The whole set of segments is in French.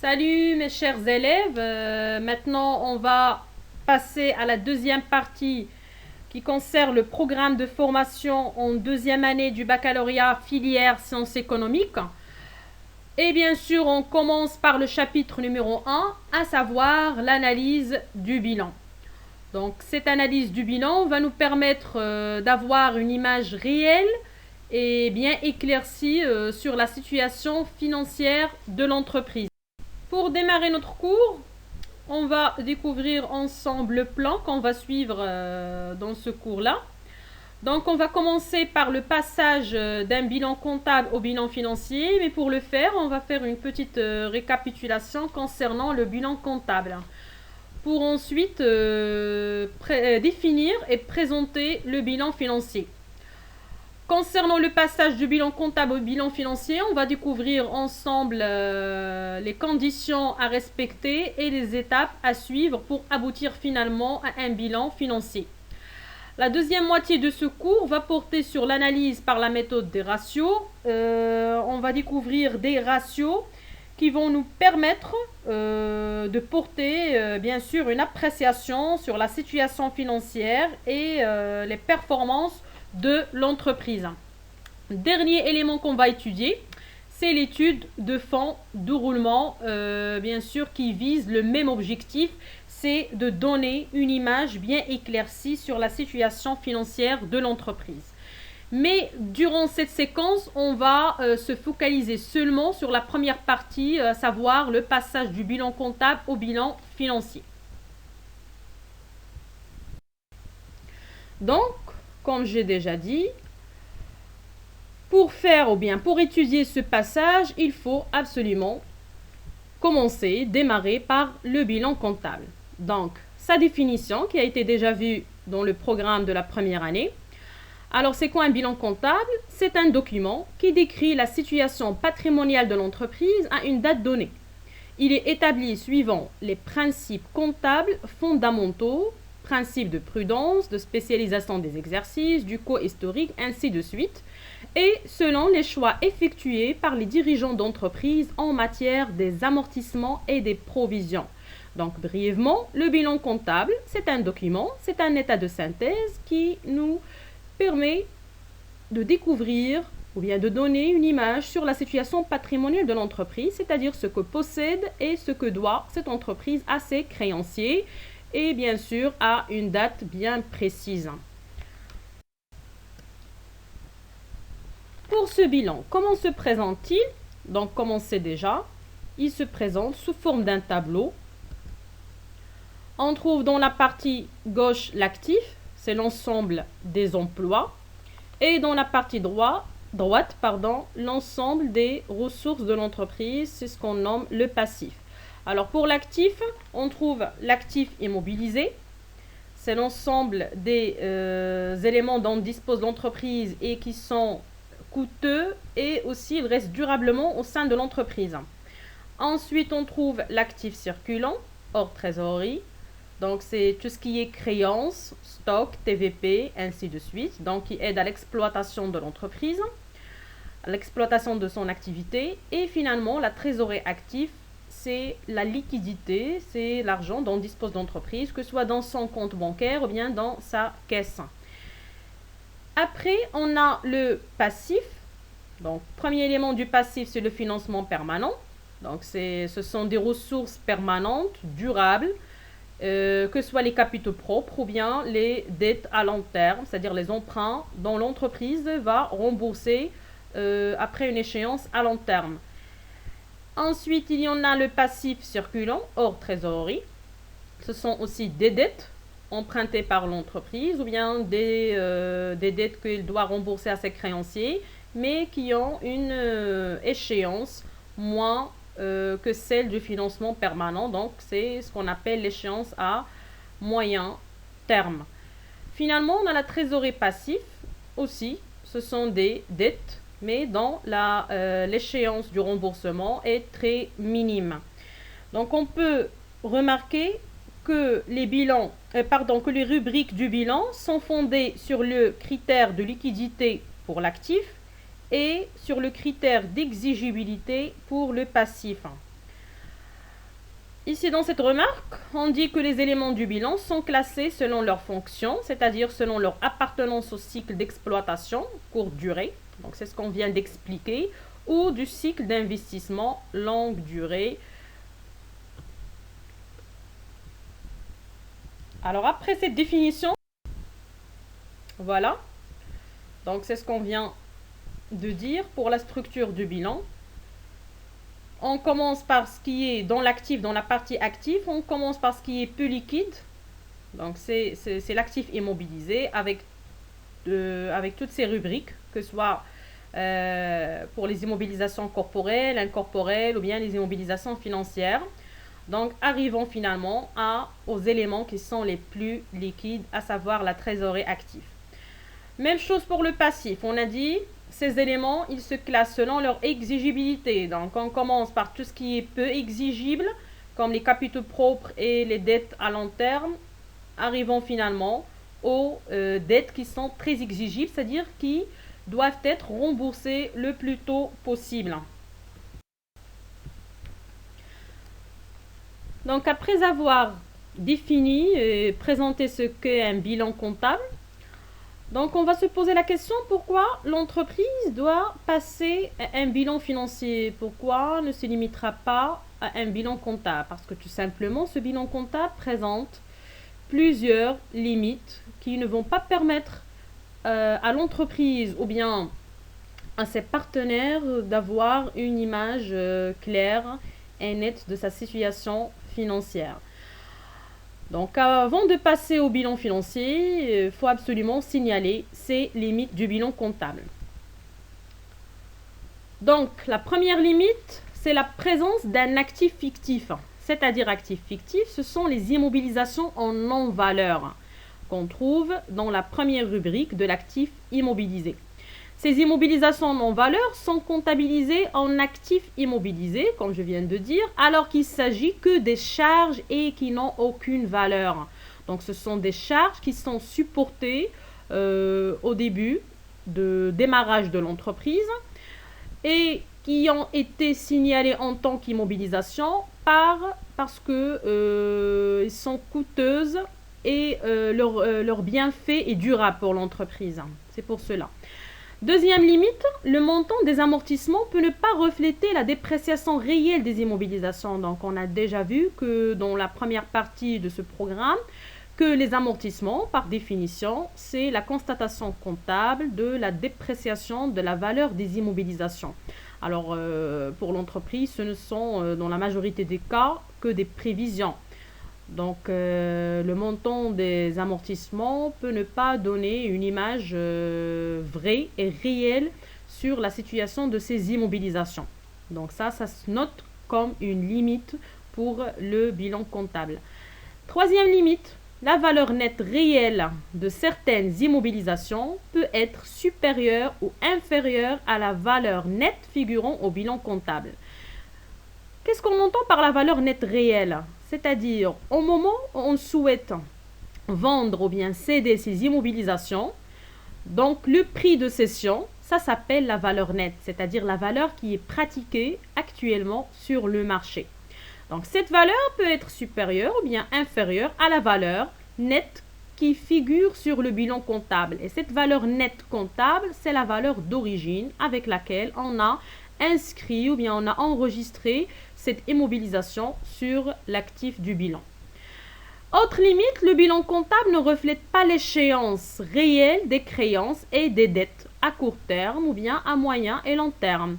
Salut mes chers élèves, maintenant on va passer à la deuxième partie qui concerne le programme de formation en deuxième année du baccalauréat filière sciences économiques. Et bien sûr on commence par le chapitre numéro 1, à savoir l'analyse du bilan. Donc cette analyse du bilan va nous permettre d'avoir une image réelle et bien éclaircie sur la situation financière de l'entreprise. Pour démarrer notre cours, on va découvrir ensemble le plan qu'on va suivre dans ce cours-là. Donc on va commencer par le passage d'un bilan comptable au bilan financier, mais pour le faire, on va faire une petite récapitulation concernant le bilan comptable, pour ensuite définir et présenter le bilan financier. Concernant le passage du bilan comptable au bilan financier, on va découvrir ensemble les conditions à respecter et les étapes à suivre pour aboutir finalement à un bilan financier. La deuxième moitié de ce cours va porter sur l'analyse par la méthode des ratios. On va découvrir des ratios qui vont nous permettre de porter bien sûr une appréciation sur la situation financière et les performances de l'entreprise. Dernier élément qu'on va étudier, c'est l'étude de fonds de roulement, bien sûr, qui vise le même objectif, c'est de donner une image bien éclaircie sur la situation financière de l'entreprise. Mais durant cette séquence, on va se focaliser seulement sur la première partie, à savoir le passage du bilan comptable au bilan financier. Donc, comme j'ai déjà dit, pour étudier ce passage, il faut absolument démarrer par le bilan comptable. Donc, sa définition qui a été déjà vue dans le programme de la première année. Alors, c'est quoi un bilan comptable? C'est un document qui décrit la situation patrimoniale de l'entreprise à une date donnée. Il est établi suivant les principes comptables fondamentaux, principes de prudence, de spécialisation des exercices, du co-historique, ainsi de suite, et selon les choix effectués par les dirigeants d'entreprise en matière des amortissements et des provisions. Donc, brièvement, le bilan comptable, c'est un document, c'est un état de synthèse qui nous permet de découvrir ou bien de donner une image sur la situation patrimoniale de l'entreprise, c'est-à-dire ce que possède et ce que doit cette entreprise à ses créanciers et bien sûr à une date bien précise. Pour ce bilan, comment se présente-t-il? Donc, comme on sait déjà, il se présente sous forme d'un tableau. On trouve dans la partie gauche l'actif, c'est l'ensemble des emplois, et dans la partie droite, l'ensemble des ressources de l'entreprise, c'est ce qu'on nomme le passif. Alors pour l'actif, on trouve l'actif immobilisé, c'est l'ensemble des éléments dont dispose l'entreprise et qui sont coûteux et aussi ils restent durablement au sein de l'entreprise. Ensuite, on trouve l'actif circulant, hors trésorerie. Donc, c'est tout ce qui est créances, stock, TVP, ainsi de suite. Donc, qui aide à l'exploitation de l'entreprise, à l'exploitation de son activité. Et finalement, la trésorerie active, c'est la liquidité, c'est l'argent dont dispose l'entreprise, que ce soit dans son compte bancaire ou bien dans sa caisse. Après, on a le passif. Donc, premier élément du passif, c'est le financement permanent. Donc, ce sont des ressources permanentes, durables, que ce soit les capitaux propres ou bien les dettes à long terme, c'est-à-dire les emprunts dont l'entreprise va rembourser après une échéance à long terme. Ensuite, il y en a le passif circulant, hors trésorerie. Ce sont aussi des dettes empruntées par l'entreprise ou bien des dettes qu'il doit rembourser à ses créanciers, mais qui ont une échéance moins que celle du financement permanent. Donc, c'est ce qu'on appelle l'échéance à moyen terme. Finalement, on a la trésorerie passive aussi. Ce sont des dettes, mais dont l'échéance du remboursement est très minime. Donc, on peut remarquer que que les rubriques du bilan sont fondées sur le critère de liquidité pour l'actif et sur le critère d'exigibilité pour le passif. Ici, dans cette remarque, on dit que les éléments du bilan sont classés selon leur fonction, c'est-à-dire selon leur appartenance au cycle d'exploitation, courte durée, donc c'est ce qu'on vient d'expliquer, ou du cycle d'investissement, longue durée. Alors après cette définition, voilà, donc c'est ce qu'on vient de dire pour la structure du bilan. On commence par ce qui est dans l'actif, dans la partie active, on commence par ce qui est peu liquide. Donc c'est l'actif immobilisé avec toutes ces rubriques, que ce soit pour les immobilisations corporelles, incorporelles ou bien les immobilisations financières. Donc arrivons finalement aux éléments qui sont les plus liquides, à savoir la trésorerie active. Même chose pour le passif, on a dit ces éléments, ils se classent selon leur exigibilité. Donc on commence par tout ce qui est peu exigible, comme les capitaux propres et les dettes à long terme. Arrivons finalement aux dettes qui sont très exigibles, c'est-à-dire qui doivent être remboursées le plus tôt possible. Donc après avoir défini et présenté ce qu'est un bilan comptable, donc on va se poser la question pourquoi l'entreprise doit passer à un bilan financier. Pourquoi ne se limitera pas à un bilan comptable? Parce que tout simplement ce bilan comptable présente plusieurs limites qui ne vont pas permettre à l'entreprise ou bien à ses partenaires d'avoir une image claire et nette de sa situation financière. Donc avant de passer au bilan financier, il faut absolument signaler ces limites du bilan comptable. Donc la première limite, c'est la présence d'un actif fictif. C'est-à-dire actif fictif, ce sont les immobilisations en non-valeur qu'on trouve dans la première rubrique de l'actif immobilisé. Ces immobilisations en non-valeur sont comptabilisées en actifs immobilisés, comme je viens de dire, alors qu'il s'agit que des charges et qui n'ont aucune valeur. Donc ce sont des charges qui sont supportées au début de démarrage de l'entreprise et qui ont été signalées en tant qu'immobilisation parce que sont coûteuses et leur bienfait est durable pour l'entreprise. C'est pour cela. Deuxième limite, le montant des amortissements peut ne pas refléter la dépréciation réelle des immobilisations. Donc on a déjà vu que dans la première partie de ce programme, que les amortissements, par définition, c'est la constatation comptable de la dépréciation de la valeur des immobilisations. Alors pour l'entreprise, ce ne sont dans la majorité des cas que des prévisions. Donc le montant des amortissements peut ne pas donner une image vraie et réelle sur la situation de ces immobilisations. Donc ça se note comme une limite pour le bilan comptable. Troisième limite, la valeur nette réelle de certaines immobilisations peut être supérieure ou inférieure à la valeur nette figurant au bilan comptable. Qu'est-ce qu'on entend par la valeur nette réelle? C'est-à-dire, au moment où on souhaite vendre ou bien céder ces immobilisations, donc le prix de cession, ça s'appelle la valeur nette, c'est-à-dire la valeur qui est pratiquée actuellement sur le marché. Donc cette valeur peut être supérieure ou bien inférieure à la valeur nette qui figure sur le bilan comptable. Et cette valeur nette comptable, c'est la valeur d'origine avec laquelle on a inscrit ou bien on a enregistré cette immobilisation sur l'actif du bilan. Autre limite, le bilan comptable ne reflète pas l'échéance réelle des créances et des dettes à court terme ou bien à moyen et long terme.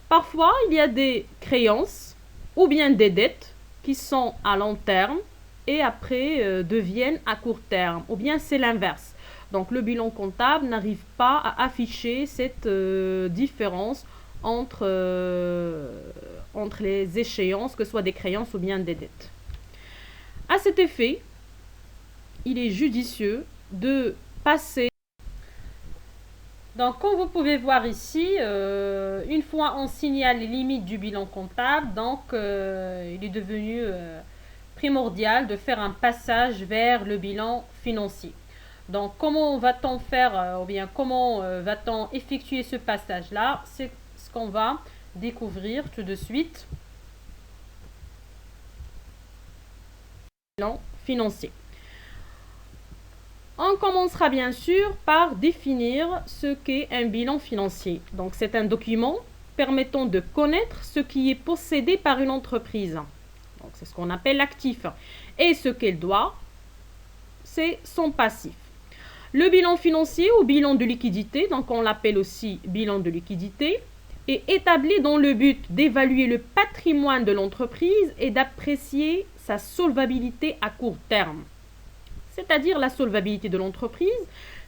Parfois, il y a des créances ou bien des dettes qui sont à long terme et après deviennent à court terme, ou bien c'est l'inverse. Donc le bilan comptable n'arrive pas à afficher cette différence entre les échéances, que ce soit des créances ou bien des dettes. À cet effet, il est judicieux de passer. Donc, comme vous pouvez voir ici, une fois on signale les limites du bilan comptable, donc il est devenu primordial de faire un passage vers le bilan financier. Donc, comment va-t-on faire, ou bien comment va-t-on effectuer ce passage-là? C'est ce qu'on va découvrir tout de suite. bilan financier. On commencera bien sûr par définir ce qu'est un bilan financier. Donc c'est un document permettant de connaître ce qui est possédé par une entreprise. Donc c'est ce qu'on appelle l'actif. Et ce qu'elle doit, c'est son passif. Le bilan financier ou bilan de liquidité, donc on l'appelle aussi bilan de liquidité, est établi dans le but d'évaluer le patrimoine de l'entreprise et d'apprécier sa solvabilité à court terme. C'est-à-dire la solvabilité de l'entreprise,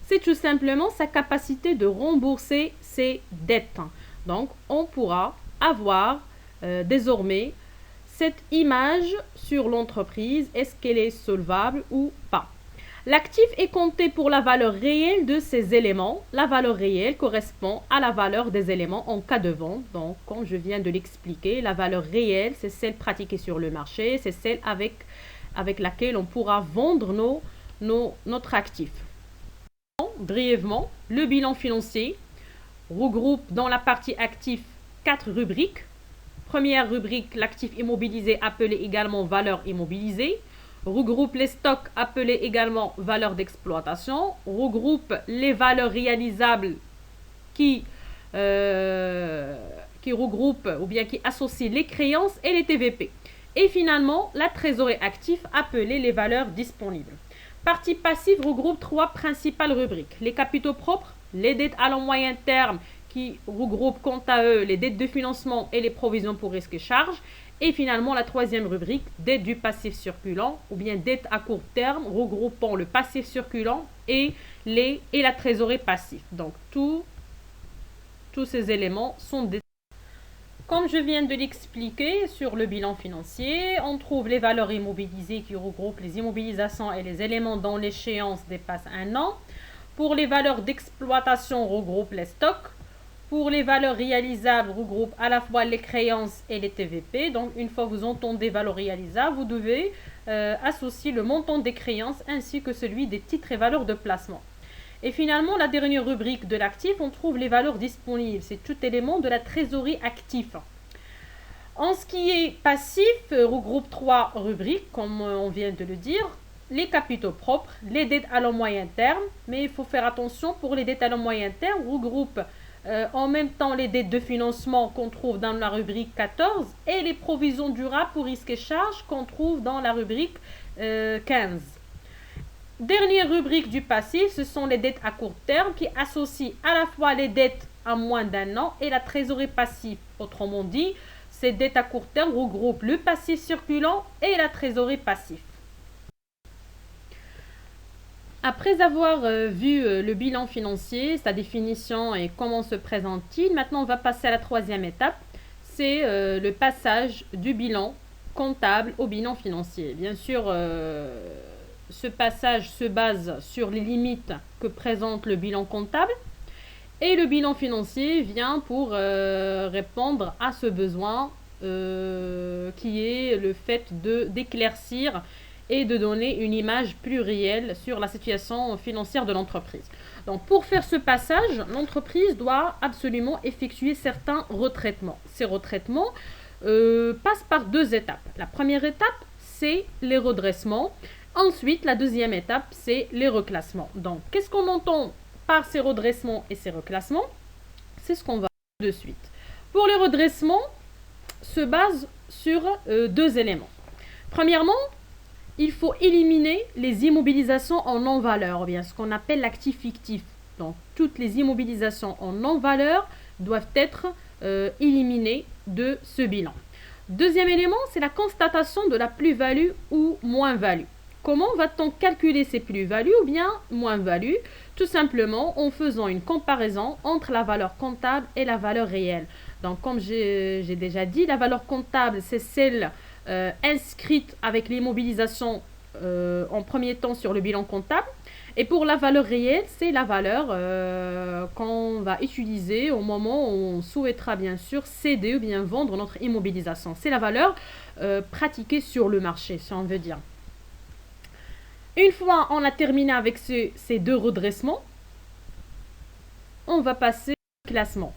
c'est tout simplement sa capacité de rembourser ses dettes. Donc, on pourra avoir désormais cette image sur l'entreprise, est-ce qu'elle est solvable ou pas. L'actif est compté pour la valeur réelle de ces éléments. La valeur réelle correspond à la valeur des éléments en cas de vente. Donc, comme je viens de l'expliquer, la valeur réelle, c'est celle pratiquée sur le marché, c'est celle avec laquelle on pourra vendre notre actif. Brièvement, le bilan financier regroupe dans la partie actif 4 rubriques. Première rubrique, l'actif immobilisé appelé également valeur immobilisée. Regroupe les stocks appelés également valeur d'exploitation. Regroupe les valeurs réalisables qui regroupent ou bien qui associent les créances et les TVP. Et finalement, la trésorerie active appelée les valeurs disponibles. Partie passive regroupe 3 principales rubriques. Les capitaux propres, les dettes à long moyen terme qui regroupent quant à eux les dettes de financement et les provisions pour risques et charges. Et finalement, la troisième rubrique, dette du passif circulant ou bien dette à court terme regroupant le passif circulant et la trésorerie passive. Donc, tous ces éléments sont des... Comme je viens de l'expliquer sur le bilan financier, on trouve les valeurs immobilisées qui regroupent les immobilisations et les éléments dont l'échéance dépasse 1 an. Pour les valeurs d'exploitation, regroupe les stocks. Pour les valeurs réalisables, regroupe à la fois les créances et les TVP. Donc, une fois que vous entendez valeurs réalisables, vous devez associer le montant des créances ainsi que celui des titres et valeurs de placement. Et finalement, la dernière rubrique de l'actif, on trouve les valeurs disponibles. C'est tout élément de la trésorerie active. En ce qui est passif, regroupe 3 rubriques, comme on vient de le dire. Les capitaux propres, les dettes à long moyen terme. Mais il faut faire attention, pour les dettes à long moyen terme, regroupe en même temps les dettes de financement qu'on trouve dans la rubrique 14 et les provisions durables pour risques et charges qu'on trouve dans la rubrique 15. Dernière rubrique du passif, ce sont les dettes à court terme qui associent à la fois les dettes à moins d'1 an et la trésorerie passive. Autrement dit, ces dettes à court terme regroupent le passif circulant et la trésorerie passive. Après avoir vu le bilan financier, sa définition et comment se présente-t-il, maintenant on va passer à la troisième étape, c'est le passage du bilan comptable au bilan financier. Bien sûr, ce passage se base sur les limites que présente le bilan comptable et le bilan financier vient pour répondre à ce besoin qui est le fait d'éclaircir et de donner une image plus réelle sur la situation financière de l'entreprise. Donc, pour faire ce passage, l'entreprise doit absolument effectuer certains retraitements. Ces retraitements passent par 2 étapes. La première étape, c'est les redressements. Ensuite, la deuxième étape, c'est les reclassements. Donc, qu'est-ce qu'on entend par ces redressements et ces reclassements? C'est ce qu'on va voir de suite. Pour les redressements, se base sur 2 éléments. Premièrement, il faut éliminer les immobilisations en non-valeur, ou bien ce qu'on appelle l'actif fictif. Donc, toutes les immobilisations en non-valeur doivent être éliminées de ce bilan. Deuxième élément, c'est la constatation de la plus-value ou moins-value. Comment va-t-on calculer ces plus-values ou bien moins-values? Tout simplement en faisant une comparaison entre la valeur comptable et la valeur réelle. Donc, comme j'ai déjà dit, la valeur comptable, c'est celle inscrite avec l'immobilisation en premier temps sur le bilan comptable. Et pour la valeur réelle, c'est la valeur qu'on va utiliser au moment où on souhaitera bien sûr céder ou bien vendre notre immobilisation. C'est la valeur pratiquée sur le marché, si on veut dire. Une fois on a terminé avec ces 2 redressements, on va passer au classement.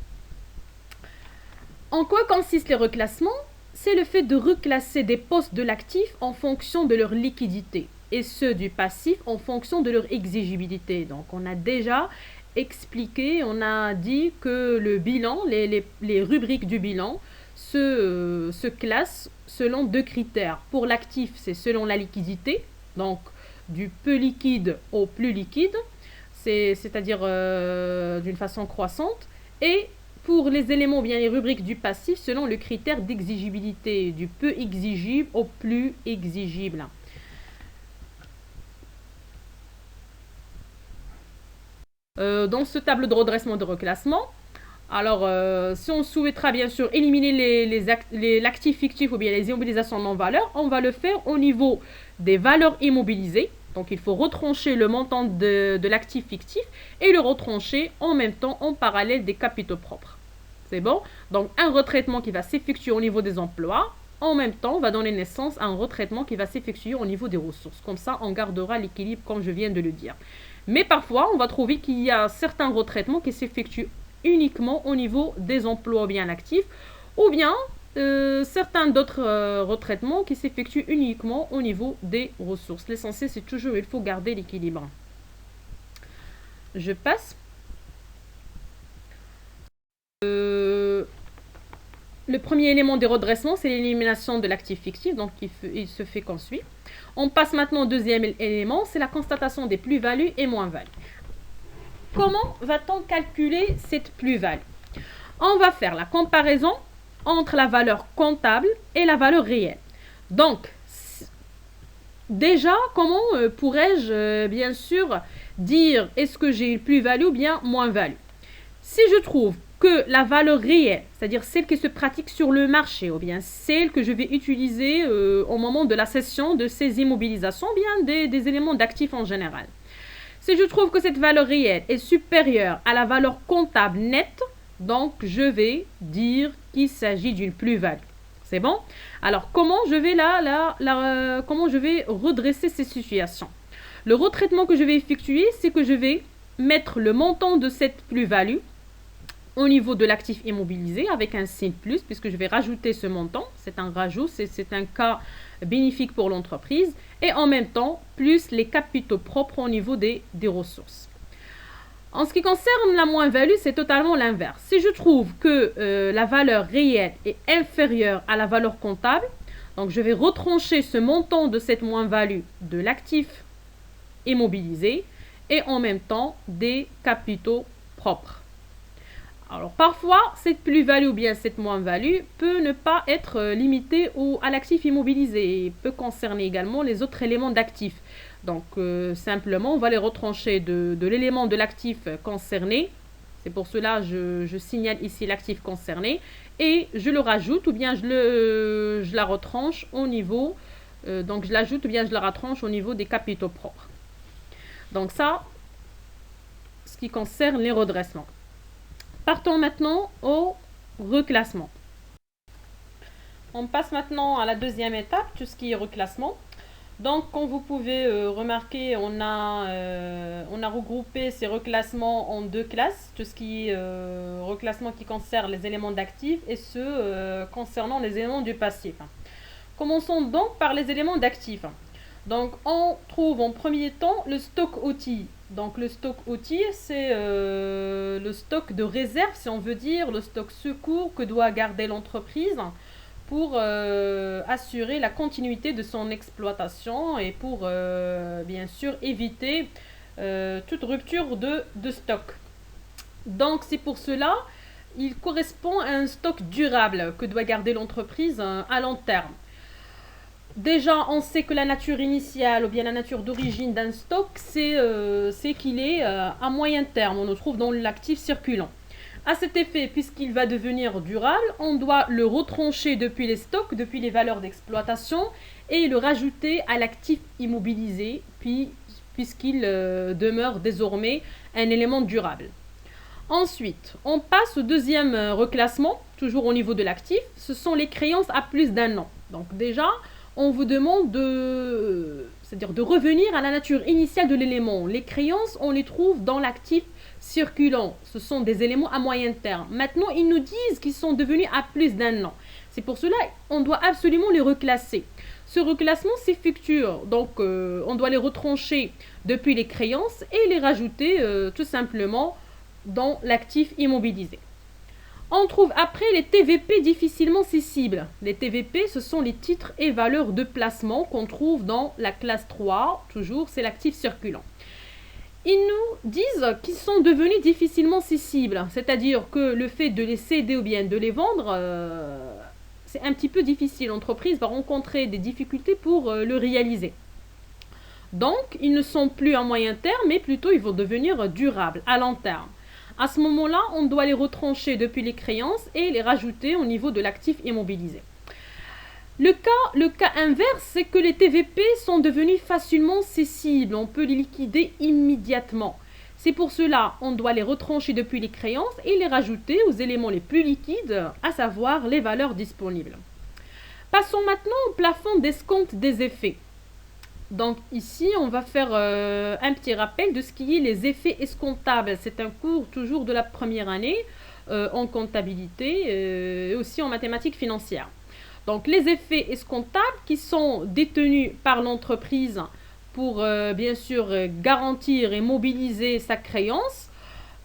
En quoi consistent les reclassements? c'est le fait de reclasser des postes de l'actif en fonction de leur liquidité et ceux du passif en fonction de leur exigibilité. Donc on a déjà expliqué, on a dit que le bilan, les rubriques du bilan se classent selon deux critères. Pour l'actif, c'est selon la liquidité, donc du peu liquide au plus liquide, c'est-à-dire d'une façon croissante, et pour les éléments ou bien les rubriques du passif selon le critère d'exigibilité, du peu exigible au plus exigible. Dans ce tableau de redressement de reclassement, alors si on souhaitera bien sûr éliminer l'actif fictif ou bien les immobilisations non-valeurs, on va le faire au niveau des valeurs immobilisées. Donc il faut retrancher le montant de l'actif fictif et le retrancher en même temps en parallèle des capitaux propres. C'est bon? Donc un retraitement qui va s'effectuer au niveau des emplois, en même temps va donner naissance à un retraitement qui va s'effectuer au niveau des ressources. Comme ça, on gardera l'équilibre comme je viens de le dire. Mais parfois, on va trouver qu'il y a certains retraitements qui s'effectuent uniquement au niveau des emplois bien actifs, ou bien certains d'autres retraitements qui s'effectuent uniquement au niveau des ressources. L'essentiel, c'est toujours, il faut garder l'équilibre. Je passe. Le premier élément des redressements, c'est l'élimination de l'actif fictif, donc il se fait comme suit. On passe maintenant au deuxième élément, c'est la constatation des plus-values et moins-values. Comment va-t-on calculer cette plus-value? On va faire la comparaison entre la valeur comptable et la valeur réelle. Donc, déjà, comment pourrais-je bien sûr dire est-ce que j'ai une plus-value ou bien moins-value? Si je trouve que la valeur réelle, c'est-à-dire celle qui se pratique sur le marché, ou bien celle que je vais utiliser au moment de la cession de ces immobilisations, ou bien des éléments d'actifs en général. Si je trouve que cette valeur réelle est supérieure à la valeur comptable nette, donc je vais dire qu'il s'agit d'une plus-value. C'est bon? Alors, comment je vais redresser ces situations? Le retraitement que je vais effectuer, c'est que je vais mettre le montant de cette plus-value au niveau de l'actif immobilisé avec un signe plus, puisque je vais rajouter ce montant. C'est un rajout, c'est un cas bénéfique pour l'entreprise. Et en même temps, plus les capitaux propres au niveau des ressources. En ce qui concerne la moins-value, c'est totalement l'inverse. Si je trouve que la valeur réelle est inférieure à la valeur comptable, donc je vais retrancher ce montant de cette moins-value de l'actif immobilisé et en même temps des capitaux propres. Alors parfois, cette plus-value ou bien cette moins-value peut ne pas être limitée à l'actif immobilisé et peut concerner également les autres éléments d'actifs. Donc simplement, on va les retrancher de l'élément de l'actif concerné. C'est pour cela que je signale ici l'actif concerné et je le rajoute ou bien je la retranche au niveau, donc je l'ajoute ou bien je la retranche au niveau des capitaux propres. Donc ça, ce qui concerne les redressements. Partons maintenant au reclassement. On passe maintenant à la deuxième étape, tout ce qui est reclassement. Donc, comme vous pouvez remarquer, on a regroupé ces reclassements en deux classes. Tout ce qui est reclassement qui concerne les éléments d'actifs et ceux concernant les éléments du passif. Commençons donc par les éléments d'actifs. Donc, on trouve en premier temps le stock outils. Donc, le stock outils, c'est le stock de réserve, si on veut dire, le stock secours que doit garder l'entreprise pour assurer la continuité de son exploitation et pour, bien sûr, éviter toute rupture de stock. Donc, c'est pour cela, il correspond à un stock durable que doit garder l'entreprise à long terme. Déjà, on sait que la nature initiale ou bien la nature d'origine d'un stock, c'est qu'il est à moyen terme. On le trouve dans l'actif circulant. À cet effet, puisqu'il va devenir durable, on doit le retrancher depuis les stocks, depuis les valeurs d'exploitation et le rajouter à l'actif immobilisé, puisqu'il demeure désormais un élément durable. Ensuite, on passe au deuxième reclassement, toujours au niveau de l'actif. Ce sont les créances à plus d'un an. Donc déjà, on vous demande de revenir à la nature initiale de l'élément. Les créances, on les trouve dans l'actif circulant. Ce sont des éléments à moyen terme. Maintenant, ils nous disent qu'ils sont devenus à plus d'un an. C'est pour cela qu'on doit absolument les reclasser. Ce reclassement s'effectue, donc on doit les retrancher depuis les créances et les rajouter tout simplement dans l'actif immobilisé. On trouve après les TVP difficilement cessibles. Les TVP, ce sont les titres et valeurs de placement qu'on trouve dans la classe 3, toujours, c'est l'actif circulant. Ils nous disent qu'ils sont devenus difficilement cessibles, c'est-à-dire que le fait de les céder ou bien de les vendre, c'est un petit peu difficile. L'entreprise va rencontrer des difficultés pour le réaliser. Donc, ils ne sont plus à moyen terme, mais plutôt ils vont devenir durables à long terme. À ce moment-là, on doit les retrancher depuis les créances et les rajouter au niveau de l'actif immobilisé. Le cas inverse, c'est que les TVP sont devenus facilement cessibles. On peut les liquider immédiatement. C'est pour cela qu'on doit les retrancher depuis les créances et les rajouter aux éléments les plus liquides, à savoir les valeurs disponibles. Passons maintenant au plafond d'escompte des effets. Donc ici, on va faire un petit rappel de ce qui est les effets escomptables. C'est un cours toujours de la première année en comptabilité et aussi en mathématiques financières. Donc les effets escomptables qui sont détenus par l'entreprise pour bien sûr garantir et mobiliser sa créance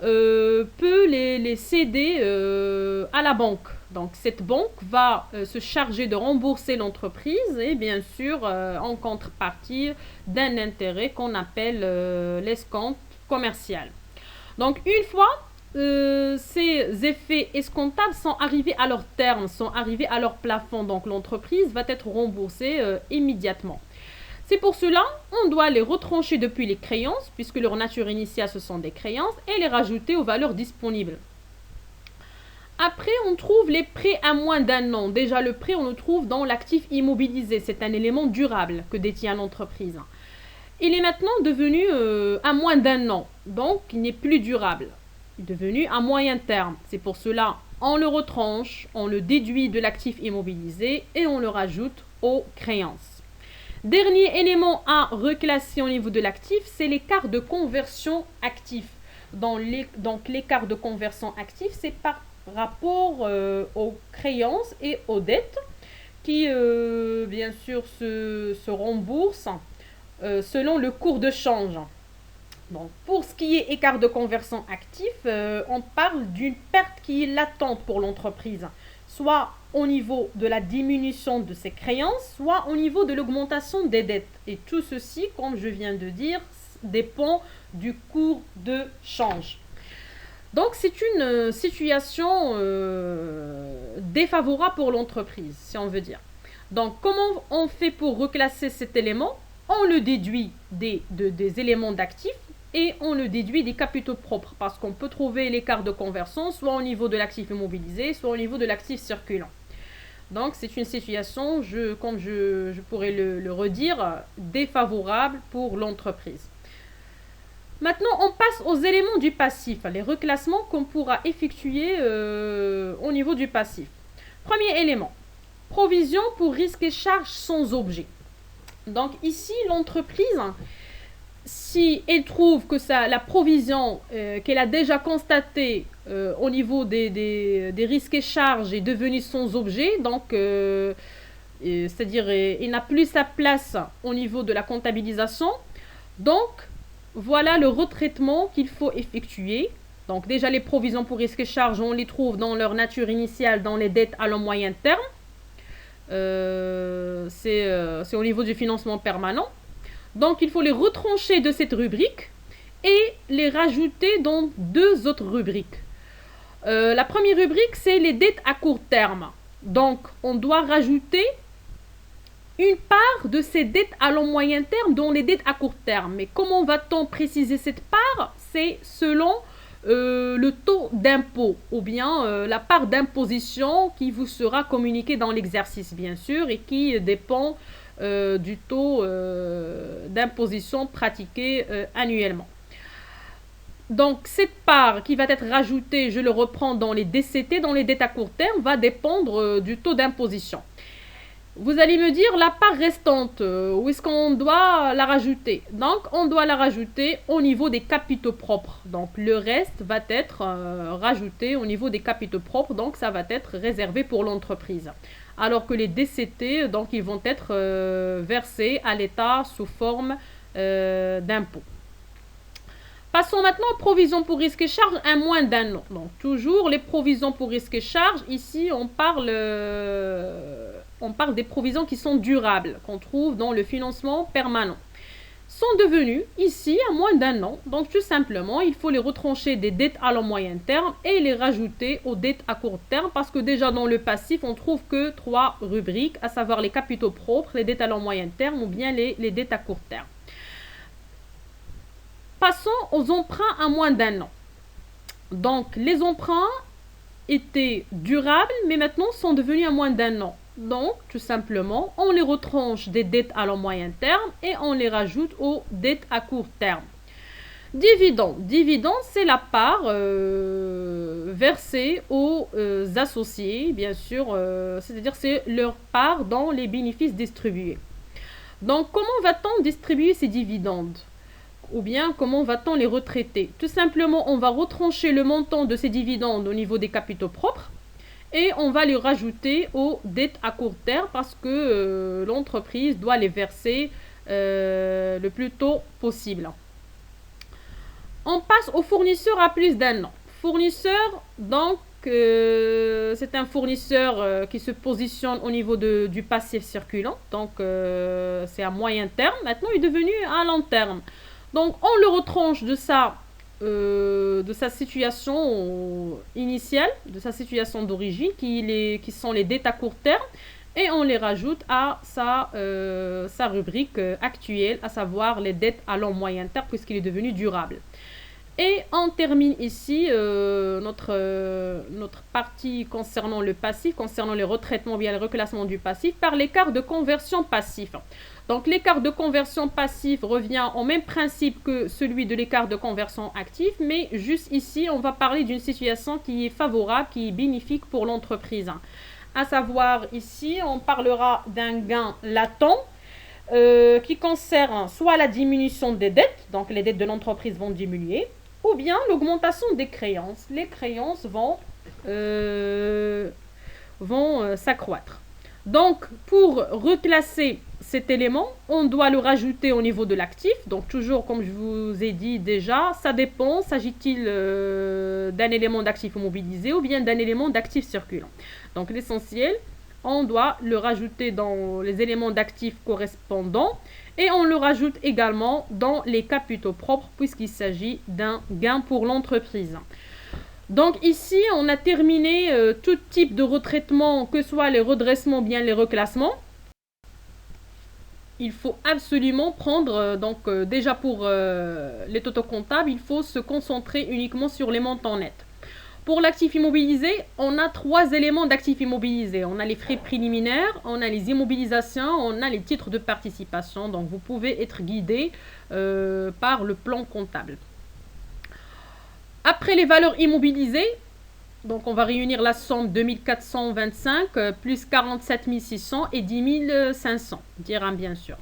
peut les céder à la banque. Donc cette banque va se charger de rembourser l'entreprise et bien sûr en contrepartie d'un intérêt qu'on appelle l'escompte commercial. Donc une fois ces effets escomptables sont arrivés à leur terme, sont arrivés à leur plafond, donc l'entreprise va être remboursée immédiatement. C'est pour cela on doit les retrancher depuis les créances, puisque leur nature initiale ce sont des créances, et les rajouter aux valeurs disponibles. Après, on trouve les prêts à moins d'un an. Déjà, le prêt, on le trouve dans l'actif immobilisé. C'est un élément durable que détient l'entreprise. Il est maintenant devenu à moins d'un an. Donc, il n'est plus durable. Il est devenu à moyen terme. C'est pour cela on le retranche, on le déduit de l'actif immobilisé et on le rajoute aux créances. Dernier élément à reclasser au niveau de l'actif, c'est l'écart de conversion actif. Donc, l'écart de conversion actif, c'est par rapport aux créances et aux dettes qui bien sûr se remboursent selon le cours de change. Donc, pour ce qui est écart de conversion actif, on parle d'une perte qui est latente pour l'entreprise, soit au niveau de la diminution de ses créances, soit au niveau de l'augmentation des dettes. Et tout ceci, comme je viens de dire, dépend du cours de change. Donc, c'est une situation défavorable pour l'entreprise, si on veut dire. Donc, comment on fait pour reclasser cet élément? On le déduit des éléments d'actifs et on le déduit des capitaux propres, parce qu'on peut trouver l'écart de conversion soit au niveau de l'actif immobilisé, soit au niveau de l'actif circulant. Donc, c'est une situation, comme je pourrais le redire, défavorable pour l'entreprise. Maintenant, on passe aux éléments du passif, les reclassements qu'on pourra effectuer au niveau du passif. Premier élément, provision pour risques et charges sans objet. Donc ici, l'entreprise, si elle trouve que la provision qu'elle a déjà constatée au niveau des risques et charges est devenue sans objet, donc c'est-à-dire il n'a plus sa place au niveau de la comptabilisation, donc voilà le retraitement qu'il faut effectuer. Donc déjà les provisions pour risques et charges, on les trouve dans leur nature initiale, dans les dettes à long moyen terme. C'est au niveau du financement permanent. Donc il faut les retrancher de cette rubrique et les rajouter dans deux autres rubriques. La première rubrique, c'est les dettes à court terme. Donc on doit rajouter une part de ces dettes à long moyen terme dans les dettes à court terme. Mais comment va-t-on préciser cette part? C'est selon le taux d'impôt ou bien la part d'imposition qui vous sera communiquée dans l'exercice, bien sûr, et qui dépend du taux d'imposition pratiqué annuellement. Donc, cette part qui va être rajoutée, je le reprends dans les DCT, dans les dettes à court terme, va dépendre du taux d'imposition. Vous allez me dire la part restante, où est-ce qu'on doit la rajouter? Donc, on doit la rajouter au niveau des capitaux propres. Donc, le reste va être rajouté au niveau des capitaux propres. Donc, ça va être réservé pour l'entreprise. Alors que les DCT, donc, ils vont être versés à l'État sous forme d'impôt. Passons maintenant aux provisions pour risque et charges à moins d'un an. Donc, toujours les provisions pour risque et charges. Ici, on parle des provisions qui sont durables, qu'on trouve dans le financement permanent. Sont devenues ici à moins d'un an. Donc, tout simplement, il faut les retrancher des dettes à long moyen terme et les rajouter aux dettes à court terme parce que déjà dans le passif, on trouve que 3 rubriques, à savoir les capitaux propres, les dettes à long moyen terme ou bien les dettes à court terme. Passons aux emprunts à moins d'un an. Donc, les emprunts étaient durables, mais maintenant sont devenus à moins d'un an. Donc, tout simplement, on les retranche des dettes à long moyen terme et on les rajoute aux dettes à court terme. Dividende. Dividende, c'est la part versée aux associés, bien sûr, c'est-à-dire c'est leur part dans les bénéfices distribués. Donc, comment va-t-on distribuer ces dividendes? Ou bien, comment va-t-on les retraiter? Tout simplement, on va retrancher le montant de ces dividendes au niveau des capitaux propres et on va les rajouter aux dettes à court terme parce que l'entreprise doit les verser le plus tôt possible. On passe aux fournisseurs à plus d'un an. Fournisseur, donc, c'est un fournisseur qui se positionne au niveau du passif circulant. Donc, c'est à moyen terme. Maintenant, il est devenu à long terme. Donc, on le retranche de sa situation initiale, de sa situation d'origine, qui sont les dettes à court terme, et on les rajoute à sa rubrique actuelle, à savoir les dettes à long moyen terme, puisqu'il est devenu durable. Et on termine ici notre partie concernant le passif, concernant les retraitements ou bien le reclassement du passif, par l'écart de conversion passif. Donc l'écart de conversion passif revient au même principe que celui de l'écart de conversion actif, mais juste ici, on va parler d'une situation qui est favorable, qui est bénéfique pour l'entreprise. À savoir ici, on parlera d'un gain latent qui concerne soit la diminution des dettes, donc les dettes de l'entreprise vont diminuer, ou bien l'augmentation des créances. Les créances vont s'accroître. Donc, pour reclasser cet élément, on doit le rajouter au niveau de l'actif. Donc, toujours, comme je vous ai dit déjà, ça dépend. S'agit-il d'un élément d'actif immobilisé ou bien d'un élément d'actif circulant? Donc, l'essentiel, on doit le rajouter dans les éléments d'actifs correspondants et on le rajoute également dans les capitaux propres puisqu'il s'agit d'un gain pour l'entreprise. Donc ici, on a terminé tout type de retraitement, que ce soit les redressements ou bien les reclassements. Il faut absolument prendre, déjà pour les totaux comptables, il faut se concentrer uniquement sur les montants nets. Pour l'actif immobilisé, on a 3 éléments d'actifs immobilisés. On a les frais préliminaires, on a les immobilisations, on a les titres de participation. Donc vous pouvez être guidé par le plan comptable. Après les valeurs immobilisées, donc on va réunir la somme de 2425 plus 47 600 et 10 500 dirhams bien sûr.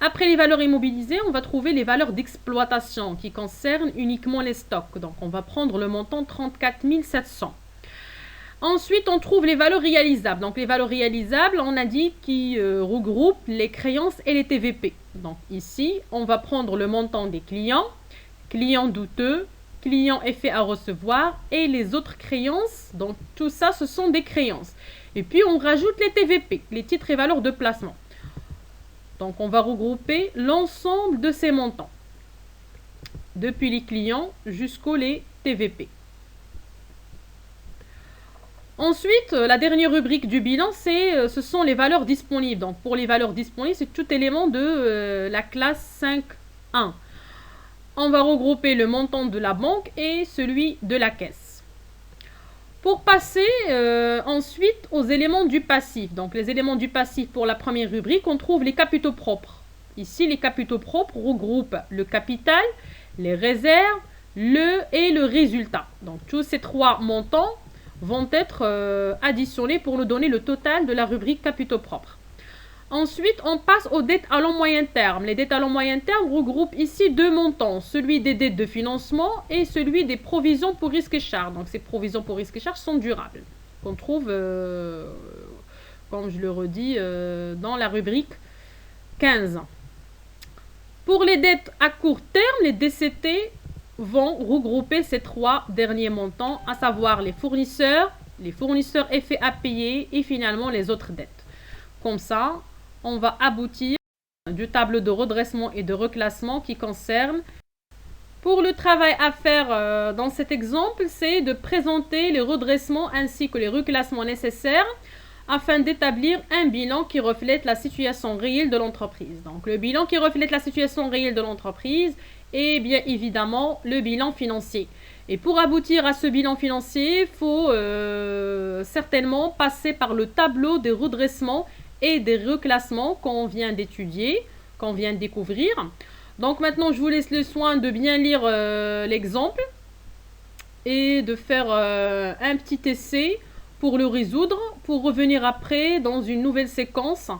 Après les valeurs immobilisées, on va trouver les valeurs d'exploitation qui concernent uniquement les stocks. Donc on va prendre le montant 34 700. Ensuite, on trouve les valeurs réalisables. Donc les valeurs réalisables, on a dit qui regroupent les créances et les TVP. Donc ici, on va prendre le montant des clients douteux, clients effets à recevoir et les autres créances. Donc tout ça, ce sont des créances. Et puis on rajoute les TVP, les titres et valeurs de placement. Donc on va regrouper l'ensemble de ces montants, depuis les clients jusqu'aux les TVP. Ensuite, la dernière rubrique du bilan, ce sont les valeurs disponibles. Donc pour les valeurs disponibles, c'est tout élément de la classe 5.1. On va regrouper le montant de la banque et celui de la caisse. Pour passer ensuite aux éléments du passif. Donc les éléments du passif pour la première rubrique, on trouve les capitaux propres. Ici, les capitaux propres regroupent le capital, les réserves, et le résultat. Donc tous ces 3 montants vont être additionnés pour nous donner le total de la rubrique capitaux propres. Ensuite, on passe aux dettes à long moyen terme. Les dettes à long moyen terme regroupent ici deux montants, celui des dettes de financement et celui des provisions pour risques et charges. Donc ces provisions pour risques et charges sont durables, qu'on trouve, comme je le redis, dans la rubrique 15. Pour les dettes à court terme, les DCT vont regrouper ces trois derniers montants, à savoir les fournisseurs effets à payer et finalement les autres dettes. Comme ça, on va aboutir du tableau de redressement et de reclassement qui concerne. Pour le travail à faire dans cet exemple, c'est de présenter les redressements ainsi que les reclassements nécessaires afin d'établir un bilan qui reflète la situation réelle de l'entreprise. Donc le bilan qui reflète la situation réelle de l'entreprise est bien évidemment le bilan financier. Et pour aboutir à ce bilan financier, il faut certainement passer par le tableau des redressements et des reclassements qu'on vient d'étudier, qu'on vient de découvrir. Donc maintenant, je vous laisse le soin de bien lire l'exemple et de faire un petit essai pour le résoudre, pour revenir après dans une nouvelle séquence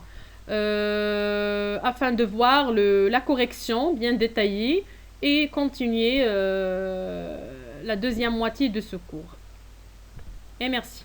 afin de voir la correction bien détaillée et continuer la deuxième moitié de ce cours. Et merci.